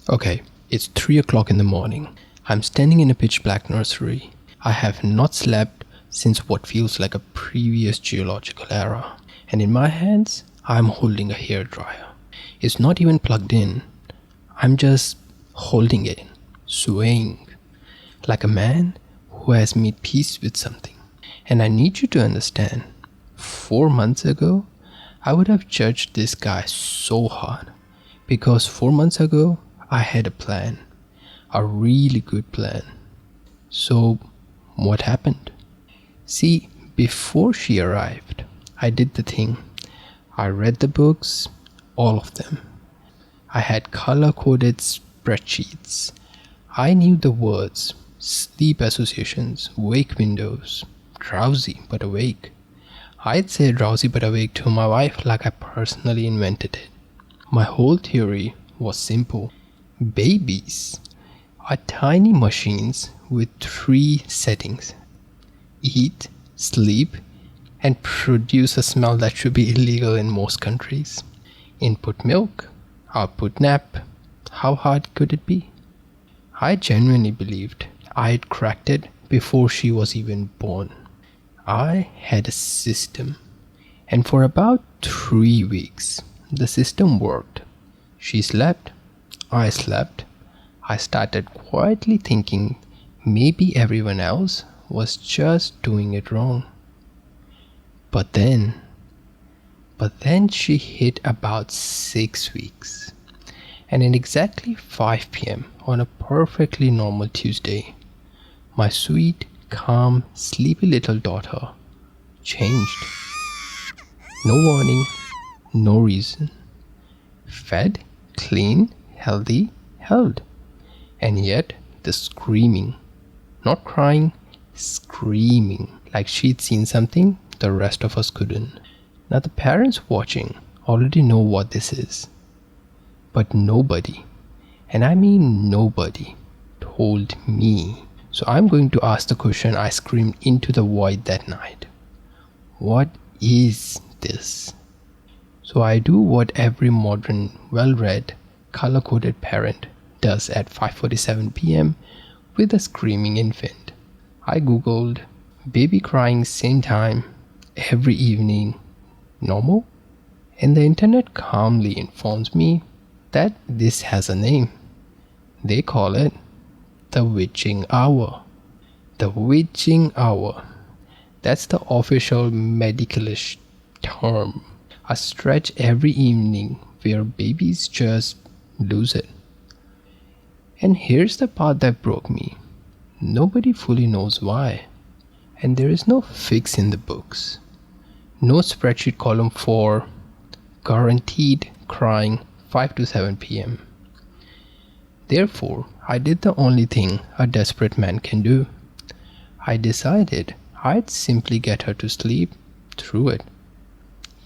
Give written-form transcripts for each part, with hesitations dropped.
Okay, it's 3 o'clock in the morning. I'm standing in a pitch black nursery. I have not slept since what feels like a previous geological era. And in my hands, I'm holding a hairdryer. It's not even plugged in. I'm just holding it, swaying, like a man who has made peace with something. And I need you to understand, 4 months ago, I would have judged this guy so hard. Because 4 months ago, I had a plan. A really good plan. So, what happened? See, before she arrived, I did the thing. I read the books, all of them. I had color-coded spreadsheets. I knew the words, sleep associations, wake windows, drowsy but awake. I'd say drowsy but awake to my wife like I personally invented it. My whole theory was simple. Babies are tiny machines with 3 settings: eat, sleep, and produce a smell that should be illegal in most countries. Input milk, output nap. How hard could it be? I genuinely believed I had cracked it before she was even born. I had a system, and for about 3 weeks, the system worked. She slept, I slept. I started quietly thinking maybe everyone else was just doing it wrong. But then she hit about 6 weeks. And at exactly 5 p.m. on a perfectly normal Tuesday, my sweet, calm, sleepy little daughter changed. No warning, no reason. Fed, clean, healthy, held. And yet the screaming, not crying, screaming like she'd seen something the rest of us couldn't. Now the parents watching already know what this is. But nobody, and I mean nobody, told me. So I'm going to ask the question I screamed into the void that night. What is this? So I do what every modern, well-read, color-coded parent does at 5:47 p.m. with a screaming infant. I googled baby crying same time every evening normal, and the internet calmly informs me that this has a name. They call it the witching hour. The witching hour. That's the official medicalish term. A stretch every evening where babies just lose it. And here's the part that broke me. Nobody fully knows why. And there is no fix in the books. No spreadsheet column for guaranteed crying 5 to 7 p.m. Therefore, I did the only thing a desperate man can do. I decided I'd simply get her to sleep through it.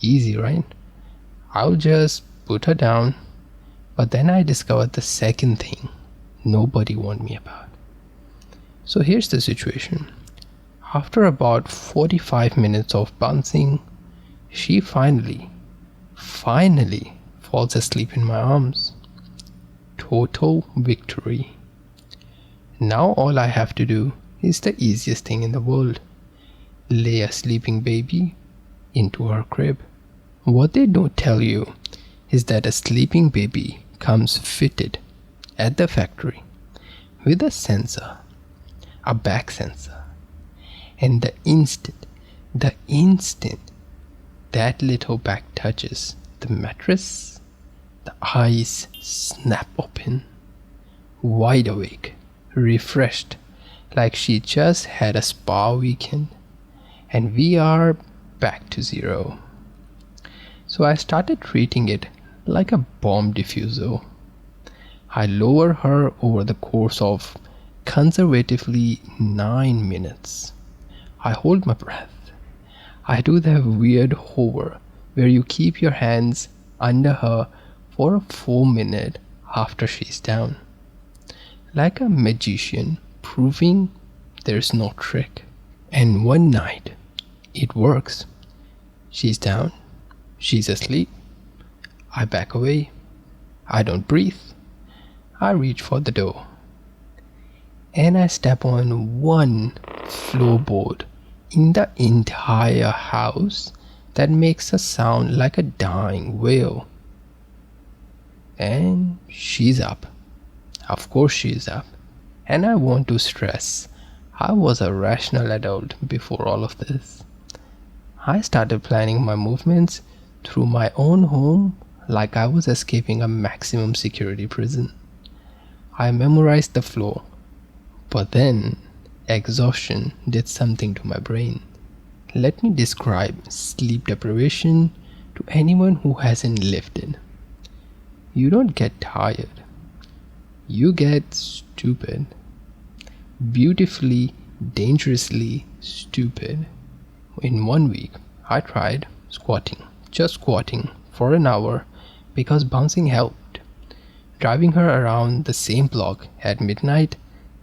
Easy, right? I'll just put her down. But then I discovered the second thing nobody warned me about. So here's the situation. After about 45 minutes of bouncing, she finally falls asleep in my arms. Total victory. Now all I have to do is the easiest thing in the world. Lay a sleeping baby into her crib. What they don't tell you is that a sleeping baby comes fitted at the factory with a sensor, a back sensor, and the instant that little back touches the mattress, the eyes snap open, wide awake, refreshed, like she just had a spa weekend, and we are back to zero. So I started treating it like a bomb diffuser. I lower her over the course of conservatively 9 minutes. I hold my breath. I do that weird hover where you keep your hands under her for a full minute after she's down. Like a magician proving there's no trick. And one night, it works. She's down. She's asleep. I back away. I don't breathe. I reach for the door and I step on one floorboard in the entire house that makes a sound like a dying whale. And she's up. Of course she's up. And I want to stress, I was a rational adult before all of this. I started planning my movements through my own home like I was escaping a maximum security prison. I memorized the floor, but then exhaustion did something to my brain. Let me describe sleep deprivation to anyone who hasn't lived it. You don't get tired. You get stupid. Beautifully, dangerously stupid. In 1 week, I tried squatting, just squatting for an hour because bouncing helped. Driving her around the same block at midnight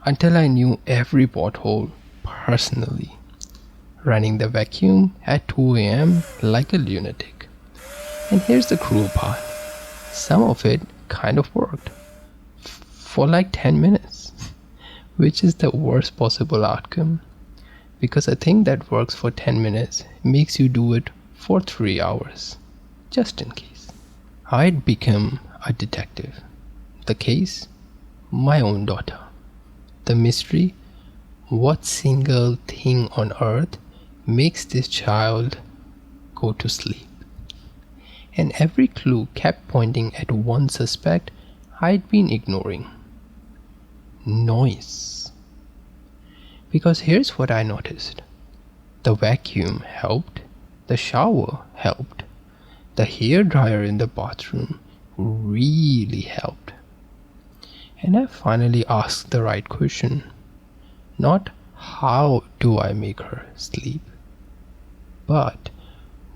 until I knew every pothole personally. Running the vacuum at 2 a.m. like a lunatic. And here's the cruel part. Some of it kind of worked. For like 10 minutes. Which is the worst possible outcome. Because a thing that works for 10 minutes makes you do it for 3 hours. Just in case. I'd become a detective. The case? My own daughter. The mystery? What single thing on earth makes this child go to sleep? And every clue kept pointing at one suspect I'd been ignoring. Noise. Because here's what I noticed. The vacuum helped. The shower helped. The hairdryer in the bathroom really helped. And I finally asked the right question. Not how do I make her sleep, but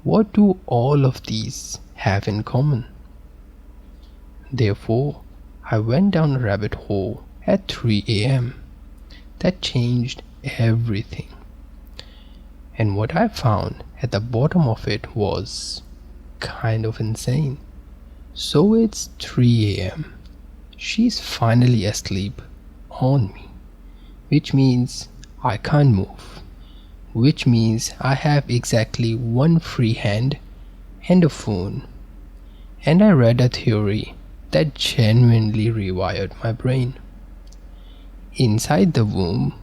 what do all of these have in common? Therefore, I went down a rabbit hole at 3 a.m. That changed everything. And what I found at the bottom of it was kind of insane. So it's 3 a.m. She's finally asleep on me, which means I can't move, which means I have exactly one free hand and a phone. And I read a theory that genuinely rewired my brain. Inside the womb,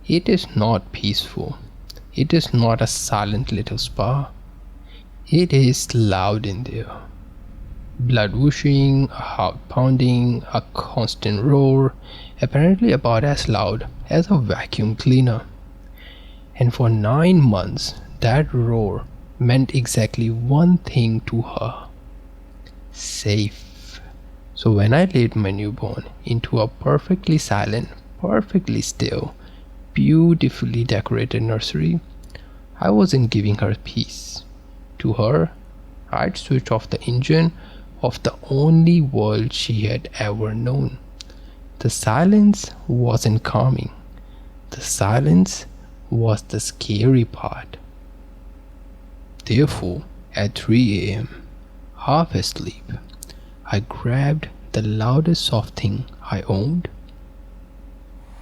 it is not peaceful. It is not a silent little spa. It is loud in there. Blood whooshing, a heart pounding, a constant roar, apparently about as loud as a vacuum cleaner. And for 9 months, that roar meant exactly one thing to her. Safe. So when I laid my newborn into a perfectly silent, perfectly still, beautifully decorated nursery, I wasn't giving her peace. To her, I'd switch off the engine of the only world she had ever known. The silence wasn't calming. The silence was the scary part. Therefore, at 3 a.m., half asleep, I grabbed the loudest soft thing I owned,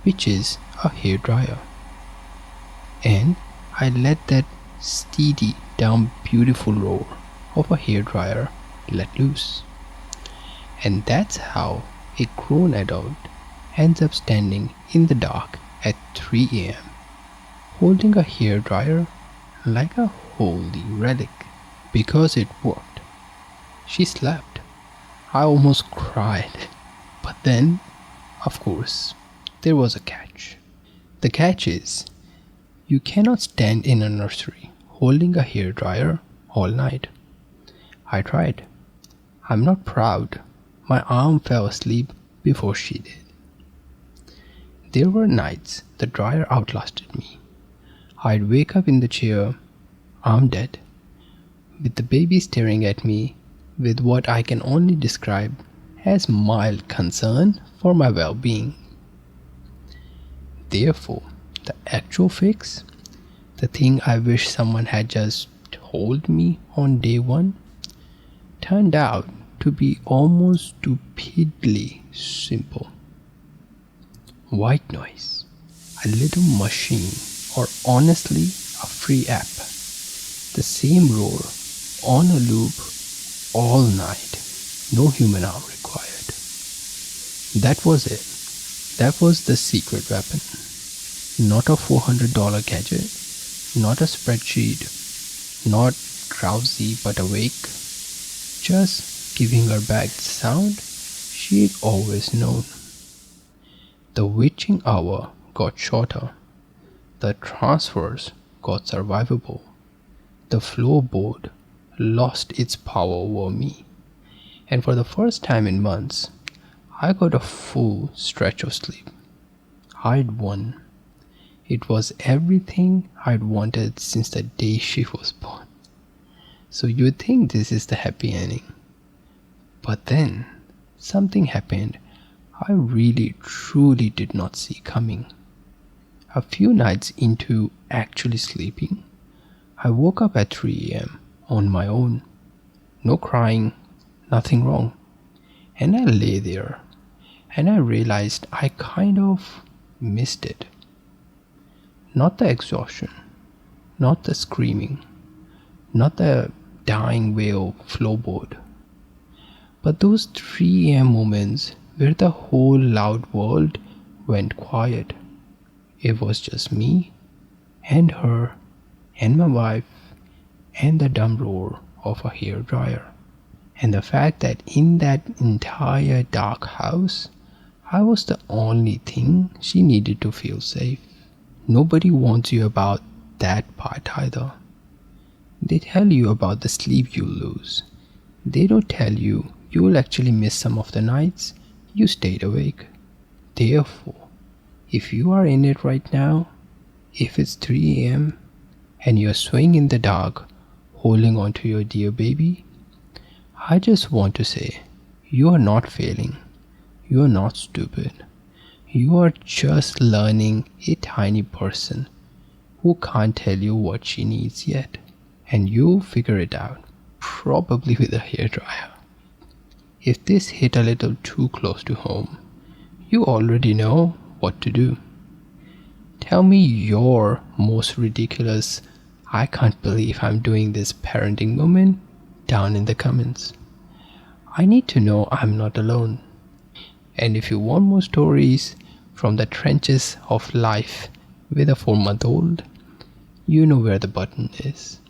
which is a hairdryer, and I let that steady down beautiful roar of a hairdryer let loose. And that's how a grown adult ends up standing in the dark at 3 a.m. holding a hairdryer like a holy relic. Because it worked. She slept. I almost cried. But then, of course, there was a catch. The catch is, you cannot stand in a nursery holding a hairdryer all night. I tried. I'm not proud. My arm fell asleep before she did. There were nights the dryer outlasted me. I'd wake up in the chair, arm dead, with the baby staring at me with what I can only describe as mild concern for my well-being. Therefore, the actual fix, the thing I wish someone had just told me on day one, turned out to be almost stupidly simple. White noise, a little machine, or honestly, a free app. The same roar, on a loop, all night. No human arm required. That was it. That was the secret weapon. Not a $400 gadget, not a spreadsheet, not drowsy but awake, just giving her back the sound she'd always known. The witching hour got shorter. The transfers got survivable. The floorboard lost its power over me. And for the first time in months, I got a full stretch of sleep. I'd won. It was everything I'd wanted since the day she was born. So you'd think this is the happy ending. But then, something happened I really truly did not see coming. A few nights into actually sleeping, I woke up at 3 a.m. on my own. No crying, nothing wrong. And I lay there, and I realized I kind of missed it. Not the exhaustion, not the screaming, not the dying wail floorboard, but those 3 a.m. moments where the whole loud world went quiet. It was just me and her and my wife and the dumb roar of a hairdryer. And the fact that in that entire dark house, I was the only thing she needed to feel safe. Nobody warns you about that part either. They tell you about the sleep you'll lose. They don't tell you you'll actually miss some of the nights you stayed awake. Therefore, if you are in it right now, if it's 3 a.m. and you're swaying in the dark, holding on to your dear baby, I just want to say, you are not failing. You are not stupid. You are just learning a tiny person who can't tell you what she needs yet. And you'll figure it out, probably with a hairdryer. If this hit a little too close to home, you already know what to do. Tell me your most ridiculous, I can't believe I'm doing this parenting moment down in the comments. I need to know I'm not alone. And if you want more stories from the trenches of life with a 4-month-old, you know where the button is.